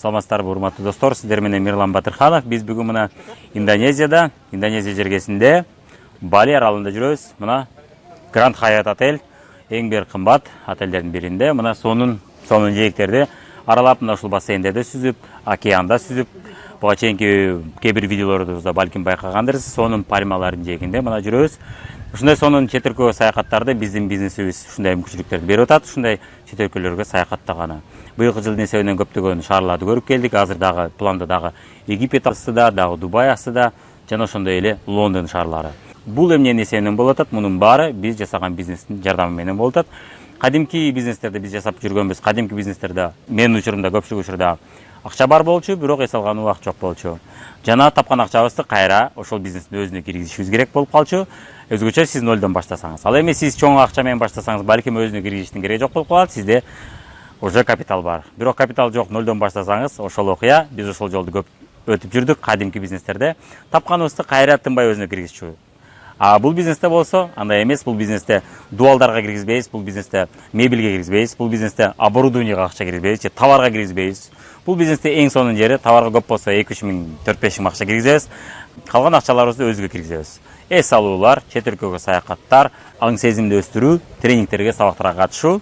Саламатсыздарбы, урматтуу достор, сиздер менен Мирлан Батырханов. Биз бүгүн мына Индонезия жергесинде Бали аралында жүрөбүз. Мына Гранд Хаят отель, эң бир кымбат отелдердин биринде. Мына сонун жээктерди аралап, мына ушул бассейндерде сүзүп, океанда сүзүп, буга чейинки кээ бир видеолорубузда балким байкагандырсыз, сонун пальмалардын жээгинде мына жүрөбүз. Ушундай сонун чет өлкөгө саякаттарды биздин бизнесибиз ушундай мүмкүнчүлүктөрдү берип атат. Ушундай чет өлкөлөргө саякаттаганы. Быйылкы жылдын эсебинен көптөгөн шаарларды көрүп келдик. Азыр дагы планда дагы Египет астыда, дагы Дубай астыда, жана ошондой эле Лондон шаарлары. Бул эмненин эсебинен болуп атат? Мунун баары биз жасаган бизнестин жардамы менен болуп атат. Кадимки бизнестерди биз жасап жүргөнбүз. Кадимки бизнестерде менин учурумда көпчүлүк учурда акча бар болчу, бирок эс алган убак жок болчу. Жана тапкан акчабызды кайра ошол бизнестин өзүнө киргизишибиз керек болуп калчу. Өзгөчө сиз нолдон баштасаңыз. Ал эми сиз чоң акча менен баштасаңыз, балким өзүнө киргизиштин кереги жок болуп калат. Сизде уже капитал бар. Бирок капитал жок, нолдон баштасаңыз, ошол окуя, биз ошол жолду көп өтүп жүрдүк кадимки бизнестерде. Тапканыбызды кайра тынбай өзүнө киргизчү. А бул бизнесте болсо андай эмес. Бул бизнесте дуалдарга киргизбейбиз, бул бизнесте мебелге киргизбейбиз, бул бизнесте оборудованияга акча киргизбейбиз, же товарга киргизбейбиз. Бул бизнесте эң сонун жери товарга көп болсо 2-3 миң, 4-5 миң акча киргизебиз. Калган акчаларыбызды өзүгө киргизебиз. Эс алуулар, чет өлкөгө саякаттар, аң сезимди өстүрүү, тренингтерге, сабактарга катышуу,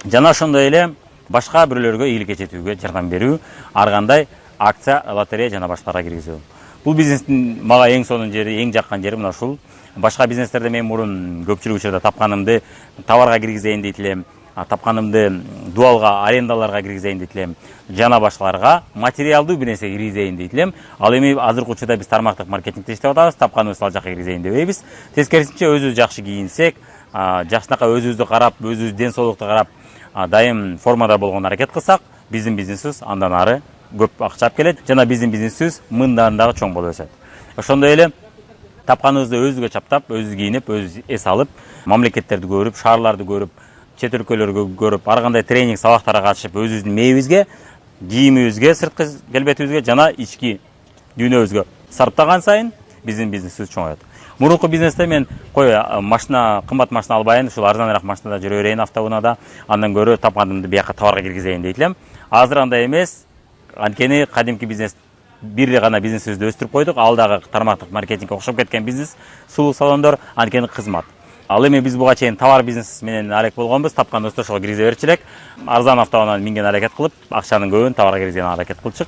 жана ошондой эле башка бирлөргө ийгиликке жетүүгө жардам берүү, ар кандай акция, лотерея жана башкаларга киргизүү. Бул бизнестин мага эң сонун жери, эң жаккан жери мына ушул. Башка бизнестерде мен мурун көпчүлүк учурда тапканымды товарга киргизейин дейт элем, тапканымды дуалга, арендаларга киргизейин дейт элем, жана башкаларга материалдуу бир нерсе киргизейин дейт элем. Ал эми азыркы учурда биз тармактык маркетингде иштеп атабыз, тапканыбызды ал жака киргизейин дебейбиз. Тескерисинче өзүбүз жакшы кийинсек, жакшынакай өзүбүздү карап, өзүбүздүн ден соолукту карап, дайым формада болгон аракет кылсак, биздин бизнесибиз андан ары көп акча алып келет, жана биздин бизнесибиз мындан дагы чоң болуп өсөт. Ошондой эле тапканыбызды өзүгө чаптап, өзүбүз кийинип, өзүбүз эс алып, мамлекеттерди көрүп, шаарларды көрүп, чет өлкөлөргө көрүп, ар кандай тренинг, сабактарга катышып, өзүбүздүн мээбизге, кийимибизге, сырткы келбетибизге жана ички дүйнөбүзгө сарптаган сайын биздин бизнесибиз чоңоет. Мурунку бизнесте мен машина, кымбат машина албайын, ушул арзаныраак машинада жүрө берейин автоунаада, андан көрө тапканымды бияка товарга киргизейин дейт элем. Азыр андай эмес. Анткени кадимки бизнес бир гана бизнесибизди өстүрүп койдук. Ал дагы тармактык маркетингге окшоп кеткен бизнес, сулуу салондор, анткени кызмат. Ал эми биз буга чейин товар бизнес менен арек болгонбуз, тапканыбызды ошого киргизе берчү элек. Арзан автоунааны минген аракет кылып, акчанын көбүн товарга киргизген аракет кылчык.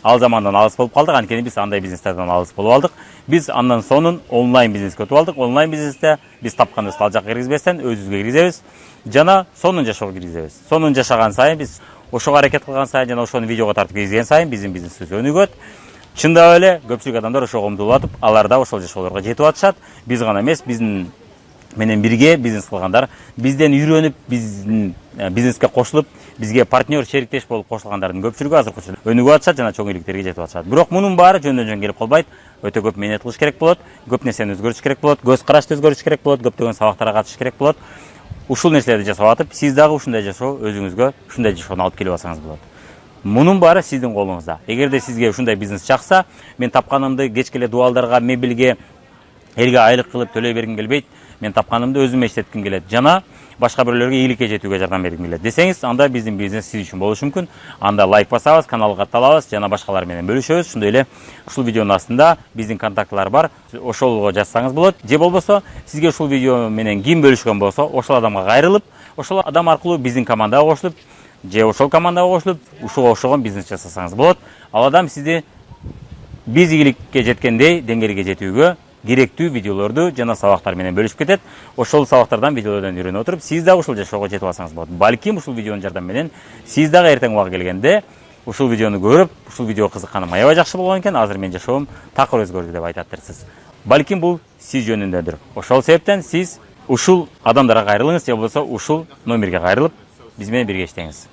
Ал замандан алыс болуп калдык, анткени биз андай бизнестерден алыс болуп алдык. Биз андан сонун онлайн бизнеске өтүп алдык. Онлайн бизнесте биз тапканыбызды ал жака киргизбестен өзүбүзгө киргизебиз, жана сонун жашоого киргизебиз. Сонун жашаган сайын биз ошого аракет кылган сайын жана ошону видеого тартып киргизген сайын биздин бизнесибиз өнүгөт. Чындап эле көпчүлүк адамдар ошого умтулуп атып, алар да ошол жашоолорго жетип атышат. Биз гана эмес, биздин менен бирге бизнес кылгандар, бизден үйрөнүп, биздин бизнеске кошулуп, бизге партнер, шериктеш болуп кошулгандардын көпчүлүгү азыркы учурда өнүгүп атышат жана чоң ийгиликтерге жетип атышат. Бирок мунун баары жөндөн-жөн келип калбайт. Өтө көп менет кылыш керек болот, көп нерсени өзгөртүш керек болот, көз карашты өзгөртүш керек болот, көптөгөн сабактарга катышыш керек болот. Ушул нерселерди жасап атып, сиз дагы ушундай жашоо өзүңүзгө ушундай жашоону алып келип алсаңыз болот. Мунун баары сиздин колуңузда. Эгерде сизге ушундай бизнес жакса, мен тапканымды кечке дуалдарга, мебелге, элге айлык кылып төлөй бергим келбейт. Мен тапканымды өзүмө иштетким келет. Жана башка бирлөргө ийгиликке жетүүгө жардам бергим келет десеңиз, анда биздин бизнес сиз үчүн болушу мүмкүн. Анда лайк басабыз, каналга катталабыз, жана башкалар менен бөлүшөбүз. Ошондой эле ушул видеонун астында биздин контактлар бар. Ошолго жазсаңыз болот. Же болбосо, сизге ушул видео менен ким бөлүшкөн болсо, ошол адамга кайрылып, ошол адам аркылуу биздин командага кошулуп, же ошол командага кошулуп, ушуга окшогон бизнес жасасаңыз болот. Ал адам сизди биз ийгиликке жеткендей деңгээлге жетүүгө керектүү видеолорду жана сабактар менен бөлүшүп кетет. Ошол сабактардан, видеолордон үйрөнүп отуруп, сиз дагы ушул жашоого жетип алсаңыз болот. Балким ушул видеонун жардамы менен сиз дагы эртең убагы келгенде ушул видеону көрүп, ушул видеого кызыкканым аябай жакшы болгон экен, азыр менин жашоом такыр өзгөрдү деп айтаттырсыз. Балким бул сиз жөнүндөдүр. Ошол себептен сиз ушул адамдарга кайрылыңыз, же болбосо ушул номерге кайрылып биз менен бирге иштеңиз.